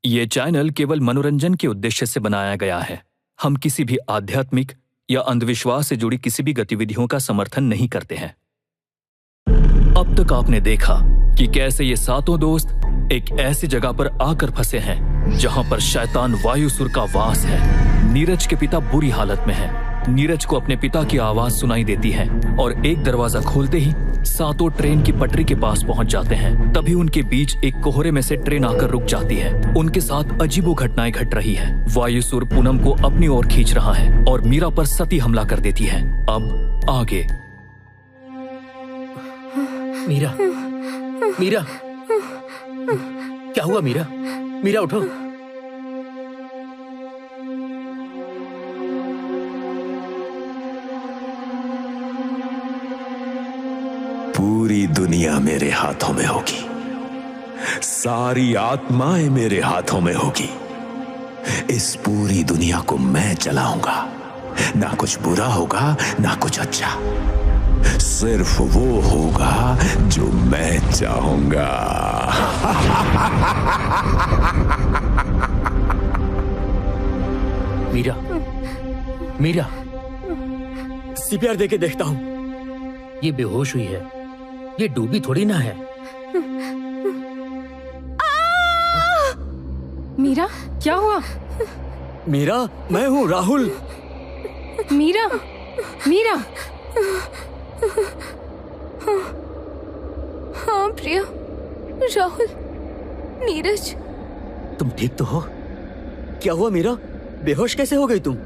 ये चैनल केवल मनोरंजन के उद्देश्य से बनाया गया है। हम किसी भी आध्यात्मिक या अंधविश्वास से जुड़ी किसी भी गतिविधियों का समर्थन नहीं करते हैं। अब तक आपने देखा कि कैसे ये सातों दोस्त एक ऐसी जगह पर आकर फंसे हैं जहां पर शैतान वायुसुर का वास है। नीरज के पिता बुरी हालत में हैं। नीरज को अपने पिता की आवाज सुनाई देती है और एक दरवाजा खोलते ही सातों ट्रेन की पटरी के पास पहुंच जाते हैं। तभी उनके बीच एक कोहरे में से ट्रेन आकर रुक जाती है। उनके साथ अजीबो घटनाएं घट रही है। वायुसुर पूनम को अपनी ओर खींच रहा है और मीरा पर सती हमला कर देती है। अब आगे। मीरा, मीरा, क्या हुआ मीरा? मीरा उठो। पूरी दुनिया मेरे हाथों में होगी, सारी आत्माएं मेरे हाथों में होगी। इस पूरी दुनिया को मैं चलाऊंगा। ना कुछ बुरा होगा, ना कुछ अच्छा। सिर्फ वो होगा जो मैं चाहूंगा। मीरा, मीरा, सीपीआर देके देखता हूं। ये बेहोश हुई है, ये डूबी थोड़ी ना है। मीरा, क्या हुआ? मीरा, मैं हूँ राहुल। मीरा, मीरा। हाँ प्रिया, राहुल, नीरज। तुम ठीक तो हो? क्या हुआ मीरा? बेहोश कैसे हो गई तुम?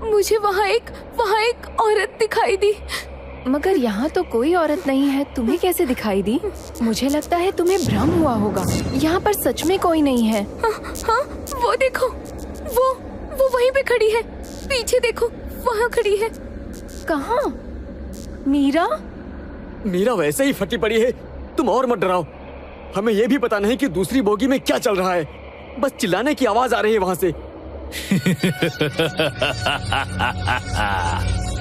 मुझे वहाँ एक औरत दिखाई दी। मगर यहाँ तो कोई औरत नहीं है, तुम्हें कैसे दिखाई दी? मुझे लगता है तुम्हें भ्रम हुआ होगा। यहाँ पर सच में कोई नहीं है। हाँ, वो देखो, वो वहीं पे खड़ी है। पीछे देखो, वहाँ खड़ी है। कहाँ? मीरा? मीरा वैसे ही फटी पड़ी है। तुम और मत डराओ। हमें ये भी पता नहीं कि दूसरी बोगी में क्या चल रहा है। बस चिल्लाने की आवाज आ रही है वहाँ से।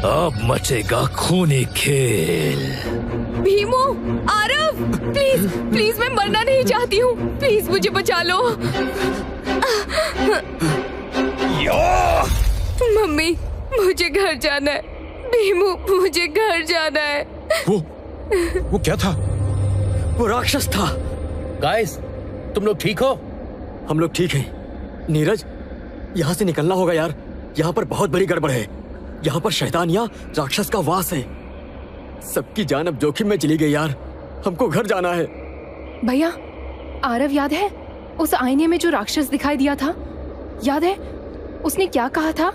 अब मचेगा खूनी खेल। भीमू, आरव, प्लीज प्लीज, मैं मरना नहीं चाहती हूँ। प्लीज मुझे बचा लो। मम्मी, मुझे घर जाना है। भीमू, मुझे घर जाना है। वो क्या था? वो राक्षस था। गाइस, तुम लोग ठीक हो? हम लोग ठीक हैं। नीरज, यहाँ से निकलना होगा यार। यहाँ पर बहुत बड़ी गड़बड़ है। यहाँ पर शैतान या राक्षस का वास है। सबकी जान अब जोखिम में चली गई यार। हमको घर जाना है। भैया, आरव याद है? उस आईने में जो राक्षस दिखाई दिया था, याद है? उसने क्या कहा था?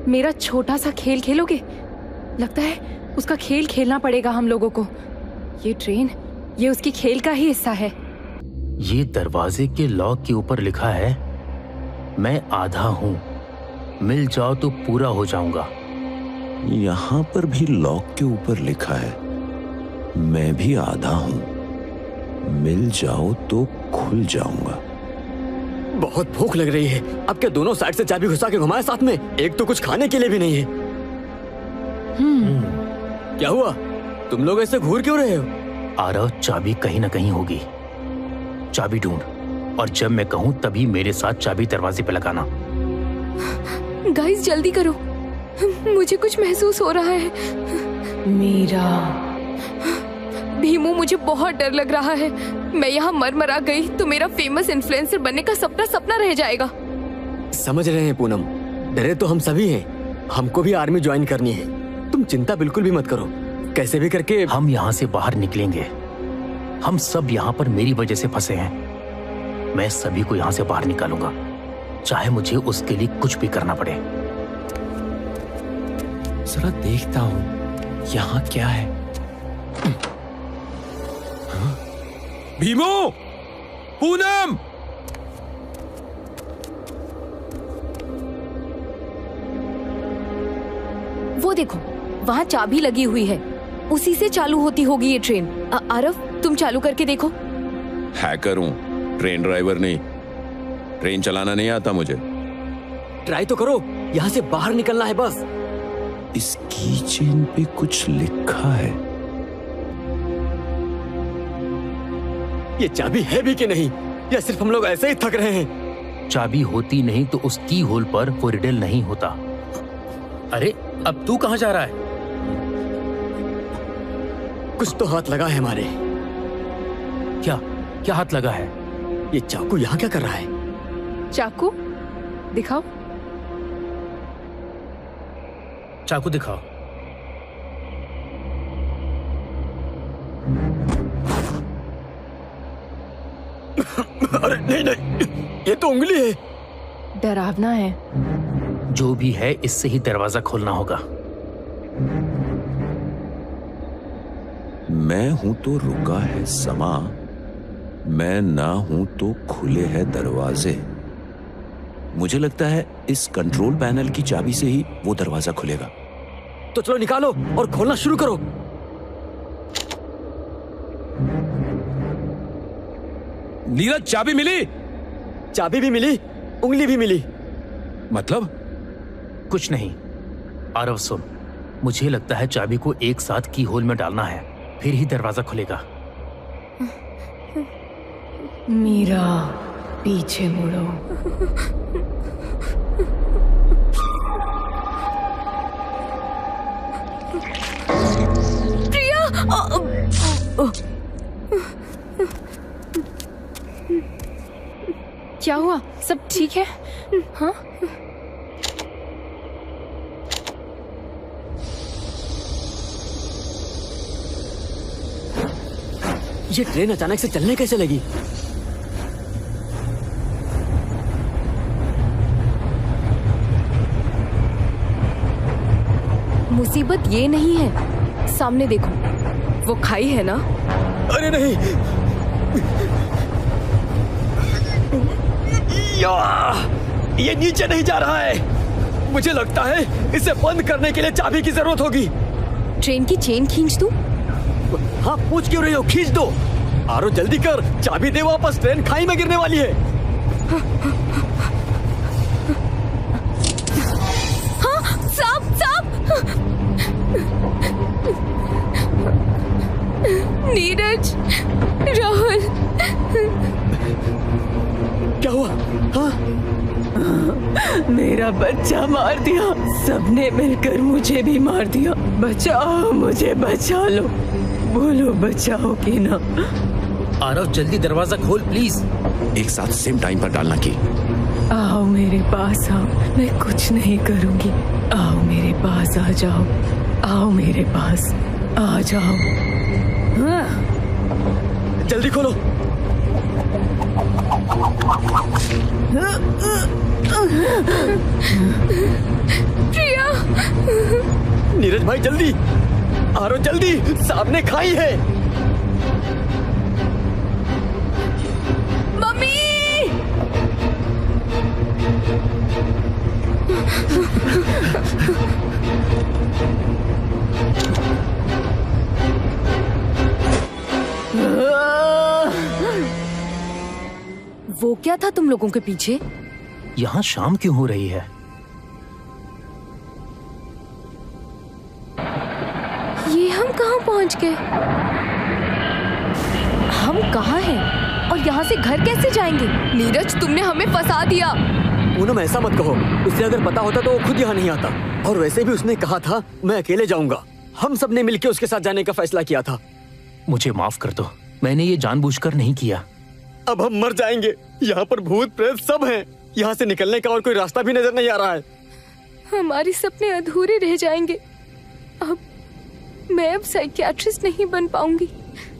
मेरा छोटा सा खेल खेलोगे? लगता है उसका खेल खेलना पड़ेगा हम लोगों को। ये ट्रेन, ये उसकी खेल का ही हिस्सा है। ये दरवाजे के लॉक के ऊपर लिखा है, मैं आधा हूँ, मिल जाओ तो पूरा हो जाऊंगा। यहाँ पर भी लॉक के ऊपर लिखा है, मैं भी आधा हूँ, मिल जाओ तो खुल जाऊंगा। बहुत भूख लग रही है। अब क्या दोनों साइड से चाबी घुसा के घुमाए साथ में? एक तो कुछ खाने के लिए भी नहीं है। क्या हुआ? तुम लोग ऐसे घूर क्यों रहे हो? आरव, चाबी कहीं ना कहीं होगी। चाबी ढूंढ, और जब मैं कहूँ तभी मेरे साथ चाबी दरवाजे पे लगाना। गाइस, जल्दी करो, मुझे कुछ महसूस हो रहा है। मीरा। भीमू, मुझे बहुत डर लग रहा है। मैं यहाँ मर गई तो मेरा फेमस इन्फ्लुएंसर बनने का सपना रह जाएगा। समझ रहे हैं पूनम, डरे तो हम सभी हैं। हमको भी आर्मी ज्वाइन करनी है। तुम चिंता बिल्कुल भी मत करो। कैसे भी करके हम यहाँ से बाहर निकलेंगे। हम सब यहाँ पर मेरी वजह से फंसे हैं। मैं सभी को यहाँ से बाहर निकालूंगा, चाहे मुझे उसके लिए कुछ भी करना पड़े। जरा देखता हूँ यहाँ क्या है। भीमो, पूनम! वो देखो, वहाँ चाबी लगी हुई है। उसी से चालू होती होगी ये ट्रेन। आरव, तुम चालू करके देखो। हैकर हूँ, ट्रेन ड्राइवर नहीं। ट्रेन चलाना नहीं आता मुझे। ट्राई तो करो, यहाँ से बाहर निकलना है बस। इस कीचेन पे कुछ लिखा है। ये चाबी है भी कि नहीं, या सिर्फ हम लोग ऐसे ही थक रहे हैं? चाबी होती नहीं तो उस की होल पर वो रिडल नहीं होता। अरे अब तू कहाँ जा रहा है? कुछ तो हाथ लगा है हमारे। क्या क्या हाथ लगा है? ये चाकू यहाँ क्या कर रहा है? चाकू दिखाओ। चाकू दिखाओ। अरे नहीं नहीं, ये तो उंगली है। डरावना है। जो भी है इससे ही दरवाजा खोलना होगा। मैं हूं तो रुका है समा, मैं ना हूं तो खुले हैं दरवाजे। मुझे लगता है इस कंट्रोल पैनल की चाबी से ही वो दरवाजा खुलेगा। तो चलो निकालो और खोलना शुरू करो। नीरज, चाबी मिली? चाबी भी मिली, उंगली भी मिली। मतलब? कुछ नहीं। आरव सुन, मुझे लगता है चाबी को एक साथ की होल में डालना है, फिर ही दरवाजा खुलेगा। मीरा, पीछे मुड़ो। प्रिया! क्या हुआ? सब ठीक है? हाँ? ये ट्रेन अचानक से चलने कैसे लगी? मुसीबत ये नहीं है, सामने देखो, वो खाई है ना? अरे नहीं, ये नीचे नहीं जा रहा है। मुझे लगता है इसे बंद करने के लिए चाबी की जरूरत होगी। ट्रेन की चेन खींच दूं? हाँ, पूछ क्यों रही हो? खींच दो। आरो जल्दी कर, चाबी दे वापस, ट्रेन खाई में गिरने वाली है। हाँ, सांप, सांप! नीरज, राहुल, क्या हुआ? हाँ? मेरा बच्चा मार दिया, सबने मिलकर मुझे भी मार दिया। बचाओ, मुझे बचा लो। बोलो बचाओ कि ना? आरव जल्दी दरवाजा खोल प्लीज। एक साथ सेम टाइम पर डालना की। आओ मेरे पास आओ, मैं कुछ नहीं करूंगी। आओ मेरे पास आ जाओ, आओ मेरे पास आ जाओ। हाँ। जल्दी खोलो। प्रिया! नीरज भाई जल्दी, आरो जल्दी, सामने खाई है। मम्मी! वो क्या था तुम लोगों के पीछे? यहाँ शाम क्यों हो रही है? ये हम कहाँ पहुँच गए? हम कहाँ हैं? और यहाँ से घर कैसे जाएंगे? नीरज, तुमने हमें फंसा दिया। पूनम, ऐसा मत कहो। उसे अगर पता होता तो वो खुद यहाँ नहीं आता। और वैसे भी उसने कहा था मैं अकेले जाऊंगा। हम सब ने मिलकर उसके साथ जाने का फैसला किया था। मुझे माफ कर दो, मैंने ये जानबूझकर नहीं किया। अब हम मर जाएंगे। यहाँ पर भूत प्रेत सब हैं। यहाँ से निकलने का और कोई रास्ता भी नजर नहीं आ रहा है। हमारे सपने अधूरे रह जाएंगे। अब मैं साइकियाट्रिस्ट नहीं बन पाऊंगी।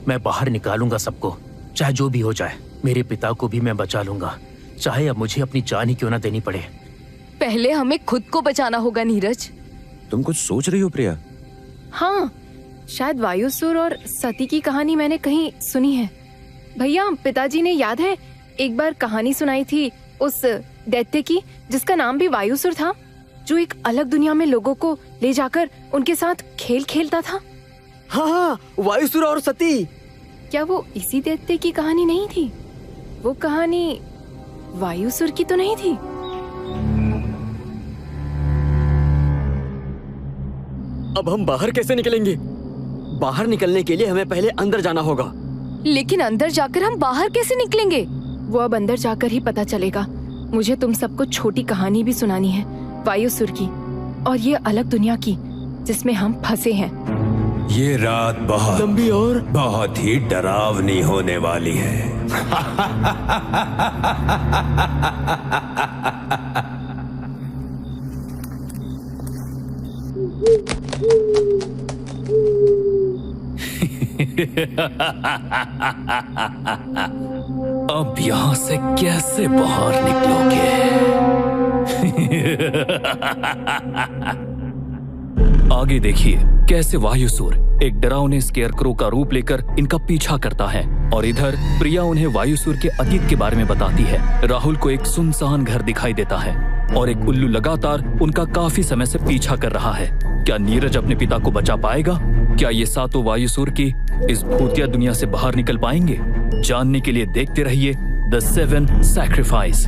मैं बाहर निकालूंगा सबको, चाहे जो भी हो जाए। मेरे पिता को भी मैं बचा लूंगा, चाहे अब मुझे अपनी जान ही क्यों ना देनी पड़े। पहले हमें खुद को बचाना होगा नीरज। तुम कुछ सोच रही हो प्रिया? हाँ, शायद वायुसुर और सती की कहानी मैंने कहीं सुनी है। भैया, पिताजी ने याद है एक बार कहानी सुनाई थी उस दैत्य की जिसका नाम भी वायुसुर था, जो एक अलग दुनिया में लोगों को ले जाकर उनके साथ खेल खेलता था। हाँ हाँ, वायुसुर और सती। क्या वो इसी दैत्य की कहानी नहीं थी? वो कहानी वायुसुर की तो नहीं थी? अब हम बाहर कैसे निकलेंगे? बाहर निकलने के लिए हमें पहले अंदर जाना होगा। लेकिन अंदर जाकर हम बाहर कैसे निकलेंगे? वो अब अंदर जाकर ही पता चलेगा। मुझे तुम सबको छोटी कहानी भी सुनानी है, वायुसुर की और ये अलग दुनिया की जिसमें हम फंसे हैं। ये रात बहुत लंबी और बहुत ही डरावनी होने वाली है। अब यहां से कैसे बाहर निकलोगे? आगे देखिए कैसे वायुसुर एक डरावने स्केयरक्रो का रूप लेकर इनका पीछा करता है और इधर प्रिया उन्हें वायुसुर के अतीत के बारे में बताती है। राहुल को एक सुनसान घर दिखाई देता है और एक उल्लू लगातार उनका काफी समय से पीछा कर रहा है। क्या नीरज अपने पिता को बचा पाएगा? क्या ये सातों वायुसुर की इस भूतिया दुनिया से बाहर निकल पाएंगे? जानने के लिए देखते रहिए द 7 सैक्रिफाइस।